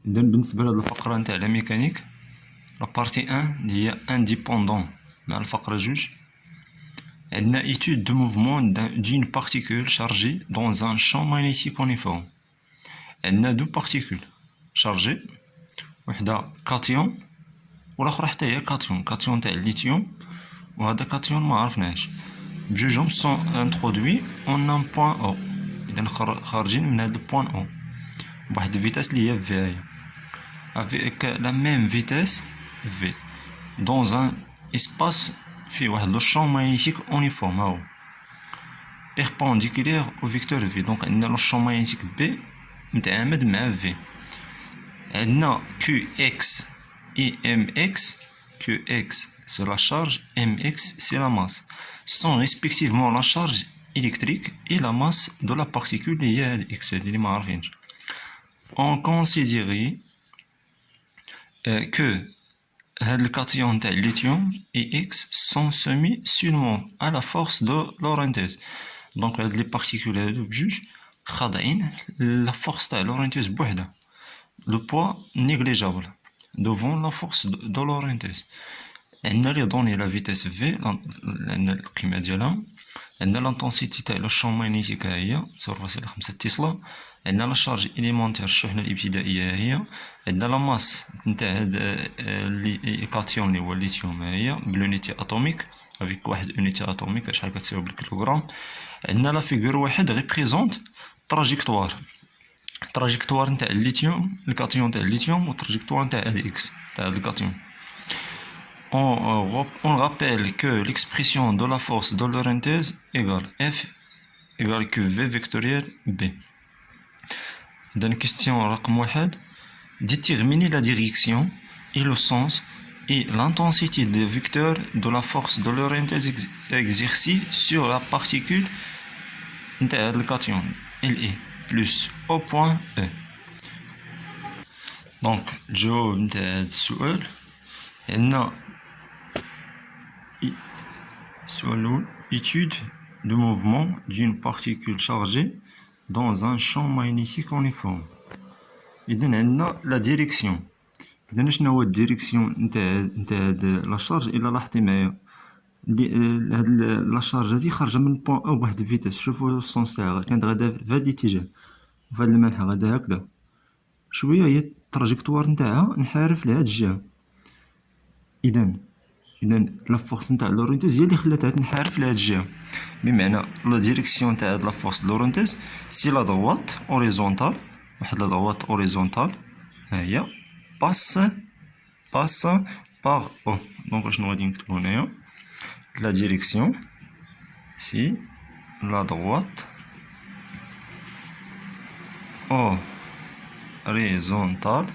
إذا بالنسبة لهاد الفقرة نتاع لا ميكانيك، لا بارتي ان اللي هي انديبوندون مع الفقرة جوج، عندنا étude de mouvement d'une particule chargée dans un champ magnétique uniforme. عندنا دو بارتيكول شارجي، وحدة كاتيون والاخرى حتى هي كاتيون، كاتيون تاع الليثيوم وهذا كاتيون ما عرفناش، بجوجهم سون انترودوي اون ان بوين او، اذا خارجين من هاد البوين او بواحد الفيتاس اللي هي في هي avec la même vitesse v dans un espace فيه واحد لو champ magnétique uniforme هاهو perpendiculaire au vecteur v. دونك عندنا لو champ magnétique b متعامد مع v. عندنا qx et mx. qx c'est la charge, mx c'est la masse, sont respectivement la charge électrique et la masse de la particule اللي هي x اللي ما عارفينش. On considérait que هاد الكاتيون تاع الليثيوم et x sont soumis seulement à la force de Lorentz. دونك هاد لي بارتيكول هادو بجوج خاضعين لا فورس تاع لورنتيز بوحدها، لو بوا نيغليجابل devant la force de Lorentz. عندنا لي دوني لا فيتاس في، عندنا القيمة ديالها، عندنا لانتونسيتي تاع لو شون ماغنيتيك ها هي 0.5 تسلا، عندنا لا شارج إليمونتير الشحنة الابتدائية ها هي، عندنا لا ماس نتاع هاد الكاتيون اللي هو الليثيوم ها هي بلونيتي اتوميك افيك واحد اونيتي اتوميك شحال كتساوي بالكيلوغرام. عندنا لا فيغور واحد ريبريزونت تراجيكتوار نتاع الليثيوم، الكاتيون تاع الليثيوم والتراجيكتوار نتاع هاد اكس تاع هاد الكاتيون. On rappelle que l'expression de la force de Lorentz égale F égale QV vectoriel B. Dans la question رقم واحد، déterminer la direction et le sens et l'intensité des vecteurs de la force de Lorentz exercée sur la particule نتاع هاد الكاتيون LE plus au point E. Donc الجواب نتاع هاد السؤال عندنا السؤال الأول étude de mouvement d'une particule chargée dans un champ magnétique uniforme. إذا عندنا لا ديريكسيون. إذا شنو هو الديريكسيون نتاع هاد لا شارج؟ إلا لاحظتي معايا هاد لا شارج هادي خارجة من بوان أو بواحد الفيتاس، شوفو السونس تاعها كانت غادا في هاد الاتجاه وفي هاد المنحى غادا هكدا، شوية هي التراجيكتوار نتاعها انحرف لهاد الجهة. إذا لا فورس نتاع لورنتز هي اللي خلاتها تنحرف لهاد الجهة، بمعنى لا ديريكسيون تاع هاد لا فورس لورنتز سي لا دروات اوريزونتال، واحد لا دروات اوريزونتال ها هي باس باغ او. دونك شنو غادي نكتبو هنايا؟ لا ديريكسيون سي لا دروات اوريزونتال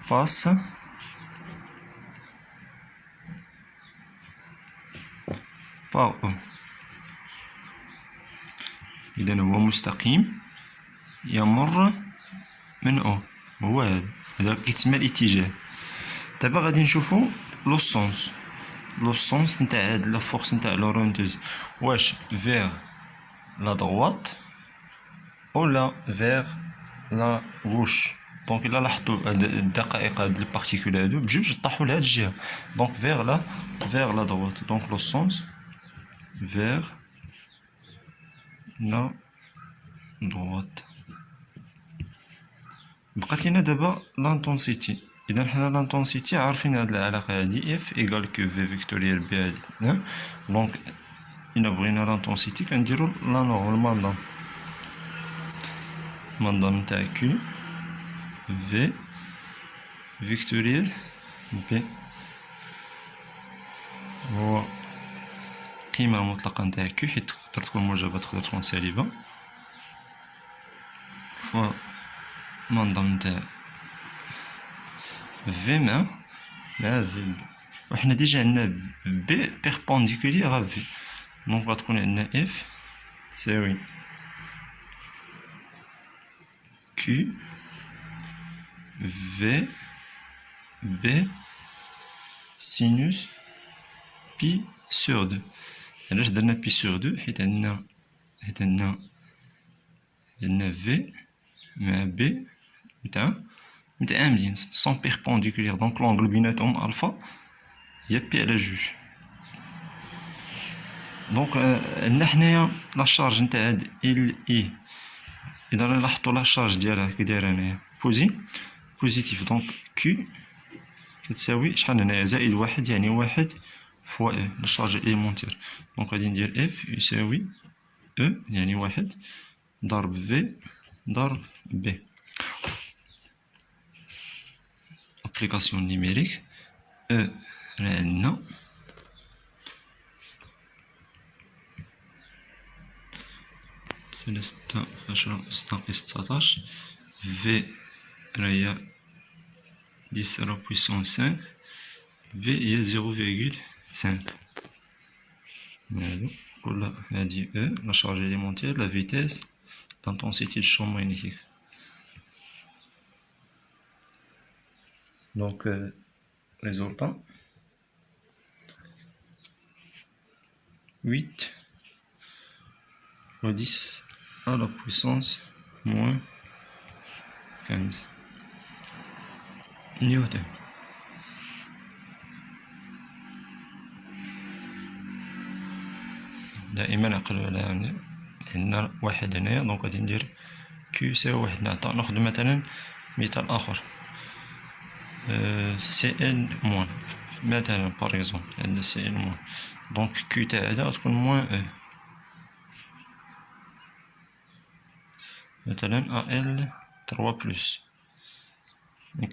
باس باغ او. إذا هو مستقيم يمر من او، هو هذا كيتسمى الاتجاه. دابا غادي نشوفو لو سونس نتاع هاد لا فورس نتاع لورنتز، واش فيغ لا دروات ولا فيغ لا غوش. دونك الا لاحظتو هاد الدقائق هاد البارتيكول هادو بجوج طاحو لهاد الجهة، دونك فيغ لا دروات. دونك لو سونس فيغ لا دروات. بقات لينا دابا لانتونسيتي. اذا حنا لانتونسيتي عارفين هاد العلاقه هادي اف ايكال كيو في فيكتوريال بي هادي، دونك الا بغينا لانتونسيتي كنديرو لا نورمال ماندام نتاع كيو في فيكتوريال بي هو قيمه مطلقه نتاع كيو، حيت تقدر تكون موجبه تقدر تكون سالبه، ف ماندام نتاع في مع في، وحنا ديجا عندنا بي بيربونديكولير ا في، دونك غتكون عندنا اف تساوي كيو في بي سينوس بي سور دو. علاش درنا بي سور دو؟ حيت عندنا في مع بي متعامدين سون بيربونديكولير، دونك لونغل بيناتهم الفا هي بي على جوج. دونك عندنا حنايا لا شارج نتاع هاد ال اي، اذا نلاحظوا لا شارج ديالها كي دايره هنايا بوزيتيف، دونك كيو كتساوي شحال هنايا زائد واحد، يعني واحد فوا اي لا شارج اليمونتير. دونك غادي ندير اف يساوي او يعني واحد ضرب في ضرب بي. ابليكاسيون نيميريك او راه عندنا ستة في 10 6 ناقص 19 في راهي 10 على بويسون 5 في هي 0,5. هادو كل هادي او لا شارج اليمونتير، لا فيتيس، l'intensité du champ magnétique. Donc, résultat 8 fois 10 à la puissance moins 15 نيوتن. دائما نقلو على عندنا واحد هنايا، دونك غادي ندير كيو يساوي واحد. ناخد مثلا مثال اخر، سي ال موان مثلا باغ اكزومبل، عندنا سي ال موان، دونك كيو تاع هذا غتكون موان او، مثلا ا ال 3 بلس،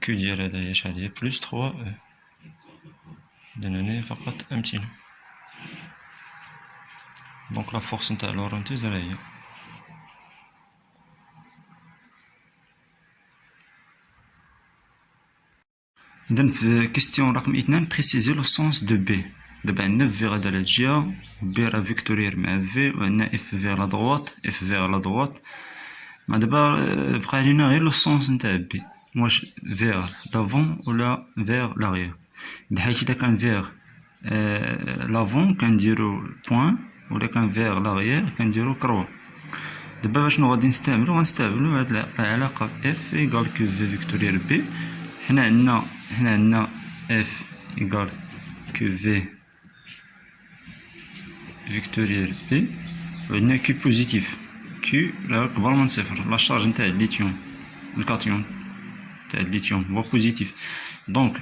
كيو ديال هذا هي شحال هي بلس 3 او. اذا هنايا فقط امثله. دونك لا فورس نتاع لورنتيز راه هي. إذن في كيستيون رقم 2 بريسيزي لو سونس دو بي. دابا عندنا في غادا لا الجهة، بي راه فيكتورير مع في، وعندنا اف فيغ لا دغوات اف فيغ لا دغوات. ما دابا بقى لينا غير لو سونس نتاع بي، واش فيغ لافون ولا فيغ لاغيير، بحيث إذا كان فيغ لافون كنديرو بوان، ولا كان فيغ لاغيير كنديرو كروا. دابا شنو غادي نستعملو؟ غنستعملو هاد العلاقة اف ايكال كيو في فيكتورير بي. حنا عندنا اف ايكال كيو في فيكتورير بي، وعندنا كيو بوزيتيف، كيو راه كبر من صفر، لا شارج نتاع الليثيوم الكاتيون تاع الليثيوم هو بوزيتيف. دونك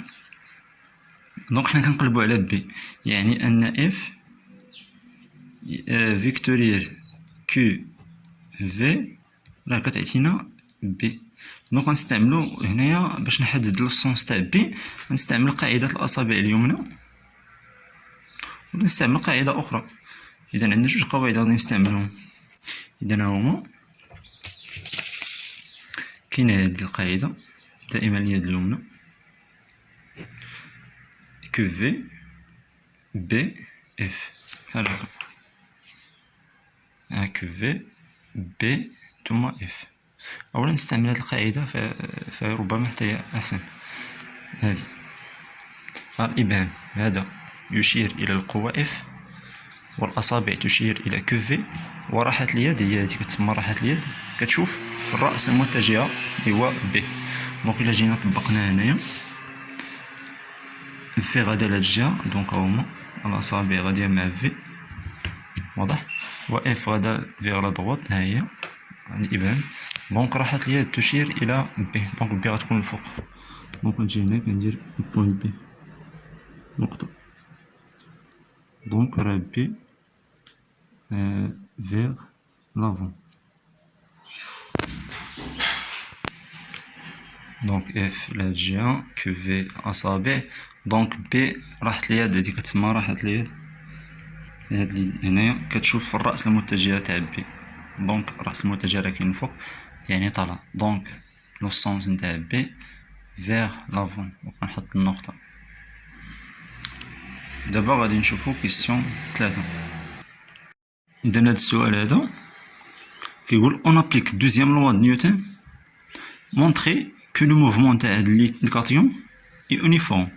حنا كنقلبو على بي، يعني ان اف فيكتورير كيو في راه كتعطينا بي. دونك غنستعملو هنايا باش نحدد لو سونس تاع بي، غنستعمل قاعدة الأصابع اليمنى ولا نستعمل قاعدة أخرى. إذا عندنا جوج قواعد غادي نستعملهم. إذا هما كاينة هاد القاعدة دائما اليد اليمنى، كو في بي اف، بحال هكا، كو في بي ثم اف. اولا نستعمل هذه القاعده فربما حتى هي احسن. هذه الابهام هذا يشير الى القوه اف، والاصابع تشير الى كو في، وراحه اليد هي هذه كتسمى راحه اليد، كتشوف في الراس المتجهه هو بي. دونك الا جينا طبقنا هنايا في غادا لهاد الجهه، دونك هما الاصابع غاديه مع في، واضح، و اف غادا فيغ لا دغوات، ها هي الابهام. دونك راحة اليد تشير الى بي، دونك بي غتكون الفوق. دونك نجي هنا كندير بوين بي نقطة، دونك راه بي فيغ لافون. دونك اف لهاد الجهة، كو في اصابع، دونك بي راحة اليد هادي كتسمى راحة اليد، هاد لي هنايا كتشوف في الرأس المتجهة تاع بي. دونك الرأس المتجهة راه كاين الفوق يعني طالع، دونك لو سونس نتاع بي فيغ لافون. ونحط النقطة. دابا غادي نشوفو كيسيون 3. إذا هاد السؤال هذا كيقول اون ابليك دوزيام لوا دو نيوتن مونطري كو لو موفمون تاع هاد الكاتيون اي يونيفورم،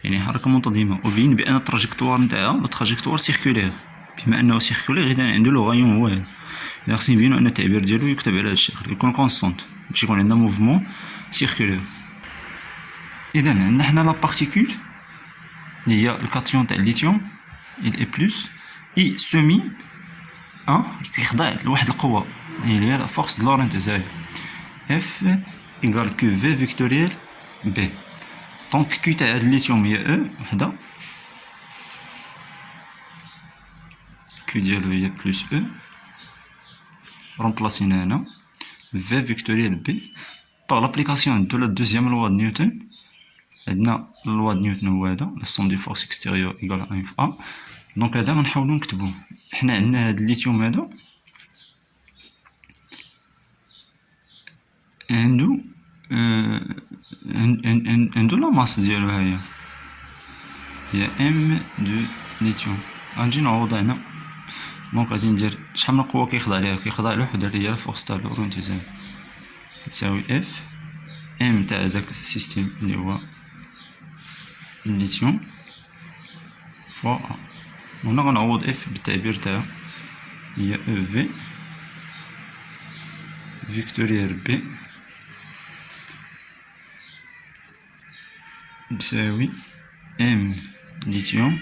يعني حركة منتظمة، وبين بأن التراجيكتوار نتاعها تراجيكتوار سيركولير. بما انه سيركولير اذا عنده لو غايون هو هذا. اذا خصني نبينو ان التعبير ديالو يكتب على هذا الشكل، يكون كونستونت باش يكون عندنا موفمون سيركولير. اذا عندنا حنا لا بارتيكول اللي هي الكاتيون تاع الليثيوم ال اي بلس اي سومي كيخضع لواحد القوه اللي هي لا فورس لورنت تاعي اف ايكال كيو في فيكتوريال بي. دونك كيو تاع هاد الليثيوم هي او وحده، كيو ديالو هي بلس او رومبلاسينا هنا في فيكتوريال بي باغ لابليكاسيون دو لا دوزيام لوا د نيوتن. عندنا لوا د نيوتن هو هذا لا سوم دي فورس اكستيريور ايكال ان في ا. دونك هذا غنحاولو نكتبو. حنا عندنا هاد الليثيوم هذا عندو لا ماس ديالو هي ام دو ليثيوم. غنجي نعوض هنا. دونك غادي ندير شحال من قوه كيخضع ليها، كيخضع لوحده اللي هي الفورس تاع لورنتيزم تساوي اف ام تاع داك السيستيم اللي هو الليثيوم فوا ا. هنا غنعوض اف بالتعبير تاعها هي او في فيكتوريال بي بتساوي ام ليثيوم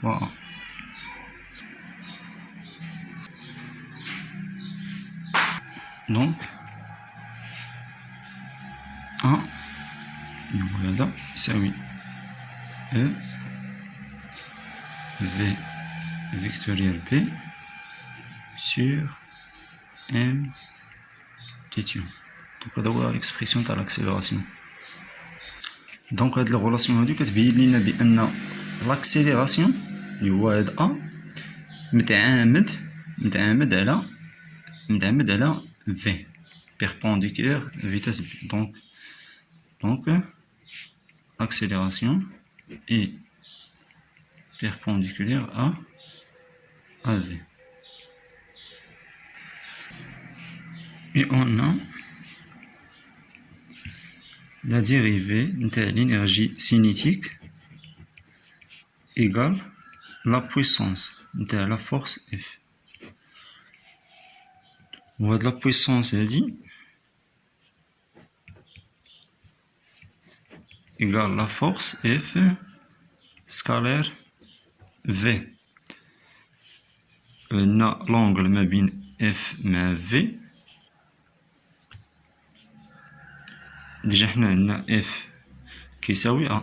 فوا ا. دونك ا هو هذا يساوي او في فيكتوريال بي سور ام ليثيوم. دونك هذا هو الاكسبريسيون تاع لاكسيليراسيون. دونك هاد الغولاسيون هادي كتبين لينا بان لاكسيليراسيون اللي هو هاد ا متعامد على في perpendiculaire vitesse v. Donc l'accélération est perpendiculaire à v. Et on a la dérivée de l'énergie cinétique égale la puissance de la force F. On a de la puissance égale la force F scalaire V. On a l'angle ما بين F مع V. déjà حنا عندنا F كيساوي A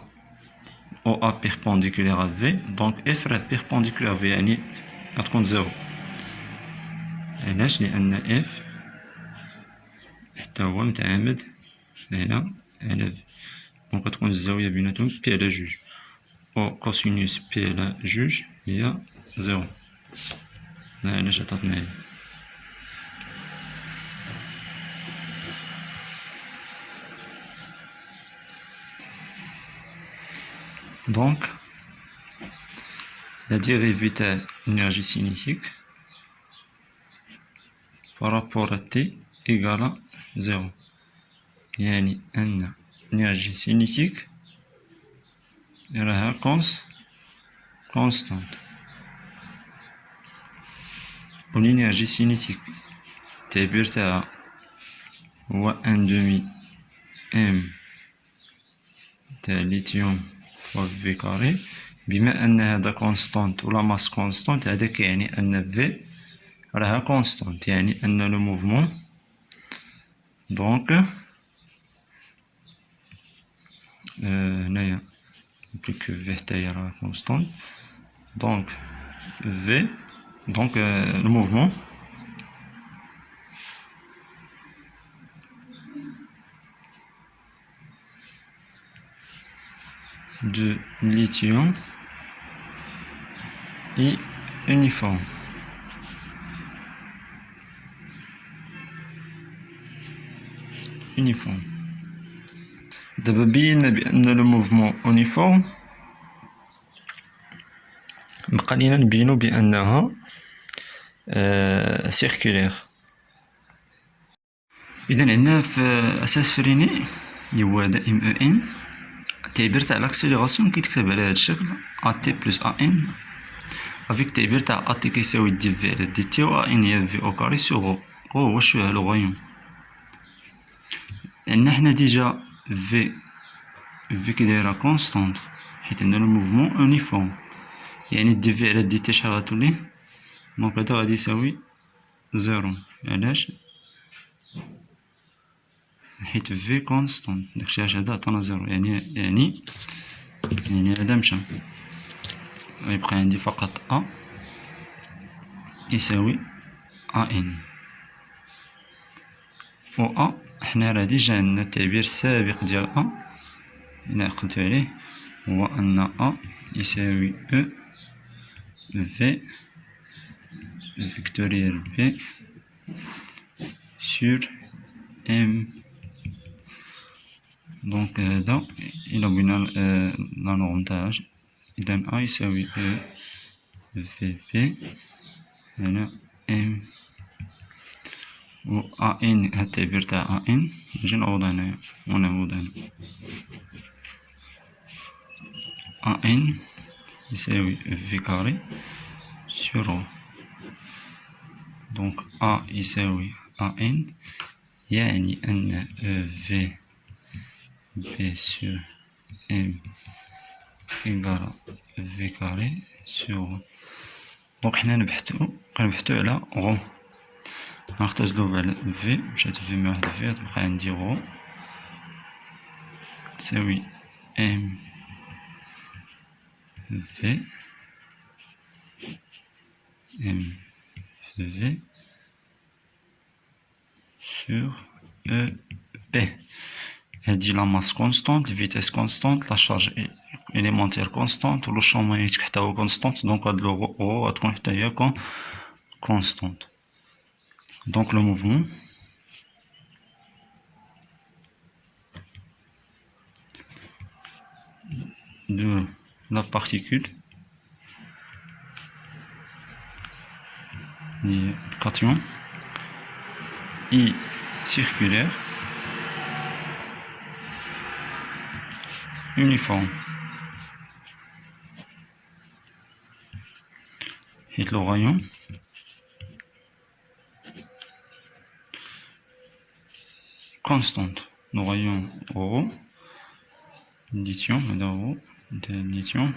او A perpendiculaire à V. donc F راه perpendiculaire à V يعني غتكون زيرو. علاش؟ لأن F حتى هو متعامد هنا على V. دونك غتكون الزاوية بيناتهم بي على جوج او كوسينوس بي على جوج هي زيرو. علاش عطاتنا هادي. donc la dérivée de l'énergie cinétique par rapport à T égale à 0. يعني أن l'énergie cinétique راها constante. و l'énergie cinétique التعبير تاعها هو ان دومي ام تاع ليثيوم فوا في كاري. بما ان هذا كونستانت ولا ماس كونستانت هذا كيعني ان في راها كونستانت، يعني ان لو موفمون دونك هنايا بليك في حتى هي راها كونستانت. دونك في دونك لو موفمون de lithium est uniforme. دابا بينا بأن لو موفمون يونيفورم، بقى لينا نبينو بأنها سيركولير. إذا عندنا في أساس فريني اللي هو دائم او ان التعبير تاع لاكسيليراسيون كيتكتب على هذا الشكل ا تي بلس ا ان افيك التعبير تاع ا تي كيساوي دي في على دي تي و ا ان هي في او كاري سوغ او. هو شو لو غايون. عندنا حنا ديجا في كي دايرة كونستونت حيت عندنا لو موفمون اونيفورم، يعني دي في على دي تي شحال غتولي؟ دونك هدا غادي يساوي زيرو. علاش؟ حيت في كونستونت، داكشي علاش هدا عطانا زيرو، يعني هدا مشى، غيبقى عندي فقط ا يساوي ا ان. و ا حنا راه ديجا عندنا التعبير السابق ديال ا إلا عقلتو عليه، هو أن ا يساوي او في فيكتوريال بي سور ام. دونك هدا إلا بغينا لا نورم تاعها، إذا ا يساوي او في بي هنا ام، و ا ان هاد التعبير تاع ا ان نجي نعوض هنايا ونعوض هنا. ا ان يساوي في كاري سور او. دونك ا يساوي ا ان، يعني أن في بي سور ام إيكال في كاري سور. دونك حنا كنبحثو على غو، غنختزلو على في، مشات في مع واحد في تبقى عندي غو تساوي ام في في سور او بي. هادي لا ماس كونستونت، الفيتيس كونستونت، لا شارج إليمونتير كونستونت، و لو شون ماغنيتيك حتى هو كونستونت. دونك هاد لو غو غتكون حتى هي كونستونت. دونك لو موفمون de la particule, le cation I circulaire uniforme. Et le rayon constante. Le rayon ρ lithium هذا هو نتاع الليثيوم،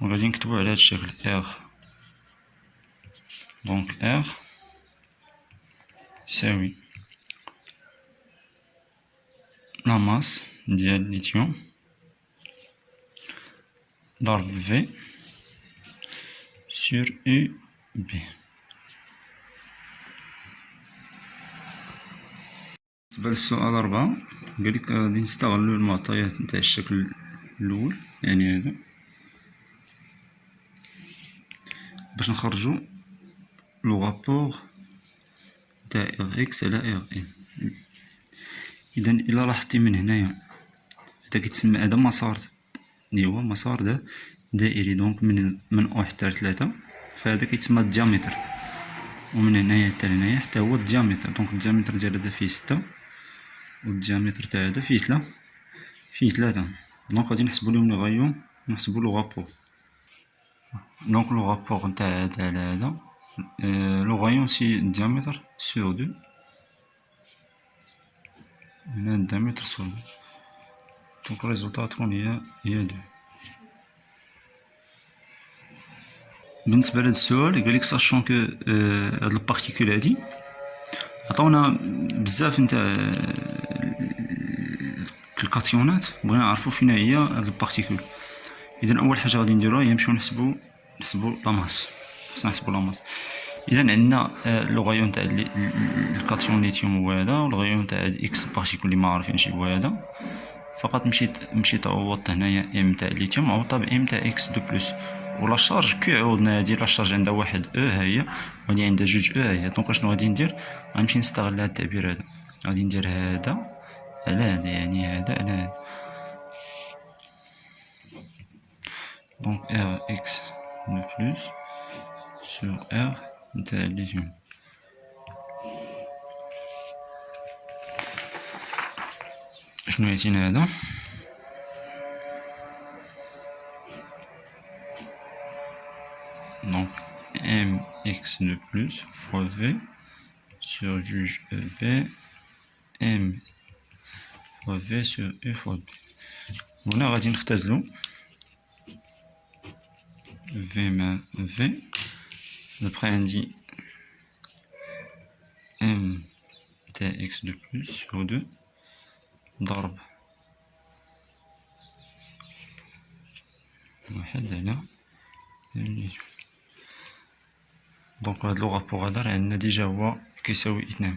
وغادي نكتبو على هاد الشكل R. دونك R يساوي لا ماس ديال الليثيوم ضرب في سور U B. بالنسبة للسؤال 4 قالك غادي نستغلو المعطيات نتاع الشكل الأول، يعني هذا، باش نخرجو لو رابور تاع ار اكس على ار ان. اذا الا لاحظتي من هنايا هذا كيتسمى، هذا مسار اللي هو مسار دائري، دونك من او حتى 3، فهذا كيتسمى الديامتر، ومن هنايا حتى لهنايا حتى هو الديامتر. دونك الديامتر ديال هذا فيه 6، والديامتر تاع هذا فيه 3. دونك غادي نحسبو لهم لو غايون، نحسبو لو رابور. دونك لو رابور نتاع هذا على هذا، لو غايون سي diamètre sur 2. هنا diamètre sur 2. دونك الريزولطا تكون هي 2. بالنسبة لهاد السؤال قالك ساشون كو هاد البارتيكول هادي عطاونا بزاف نتاع الكاتيونات، بغينا نعرفو فين هي هاد البارتيكول. اذا اول حاجة غادي نديروها هي نمشيو نحسبو لا ماس. خصنا نحسبو لا ماس. اذا عندنا لو غايون تاع الكاتيون ليثيوم هو هذا، والغايون تاع اكس بارتيكول اللي ما عارفينش هو هذا. فقط مشيت عوضت هنايا ام تاع الليثيوم عوضتها بام تاع اكس دو بلس، ولا شارج كي عوضنا هادي لا شارج عندها واحد او ها هي، وهادي عندها جوج او ها هي. دونك اشنو غادي ندير؟ غنمشي نستغل هاد التعبير هذا، غادي ندير هذا على هذا، يعني هذا على هذا. دونك ار اكس دو بلس سور ار نتاع الليثيوم. شنو يعطينا هذا؟ Donc mx de plus fois v sur juge EB m fois v sur e fois b. هنا غادي نختزلو v مع v. D'après عندي m tx de plus sur 2 ضرب واحد على دونك هاد لو رابور هذا راه عندنا ديجا هو كيساوي 2.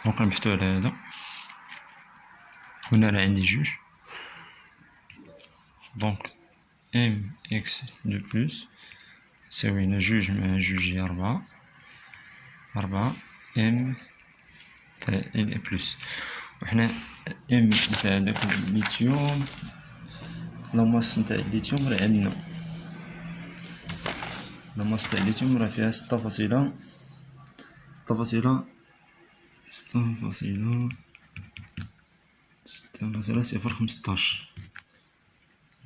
دونك نبحثو على هذا. هنا راه عندي جوج دونك ام اكس دو بلوس يساوي هنا جوج مع جوج هي 4 ام تاع ال بلوس. وحنا ام تاع داك الليثيوم لا ماس نتاع الليثيوم راه عندنا لا ماس تاع الليثيوم راه فيها 6.015.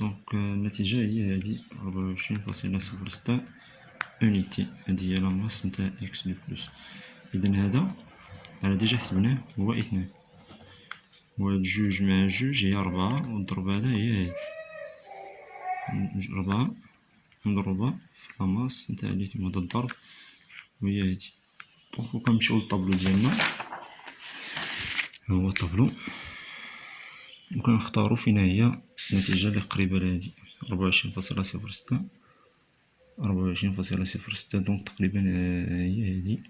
دونك النتيجة هي هادي 24.06 اونيتي. هادي هي لا ماس نتاع اكس دو بلوس. اذا هذا انا ديجا حسبناه هو 2 وهاد جوج مع جوج هي 4 ونضرب هذا هي هادي 4 مضروبة في لا ماس نتاع الليثيوم. هذا الضرب وهي هادي. دونك وكنمشيو للطابلو ديالنا هو الطابلو وكنختارو فين هي النتيجة اللي قريبة لهادي 24.06 24.06. دونك تقريبا هي هادي.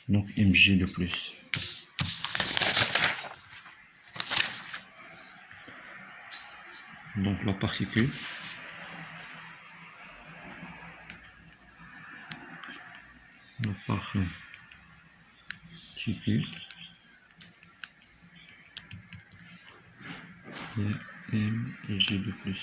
دونك ام جي دو بلوس. Donc la particule et m et g de plus.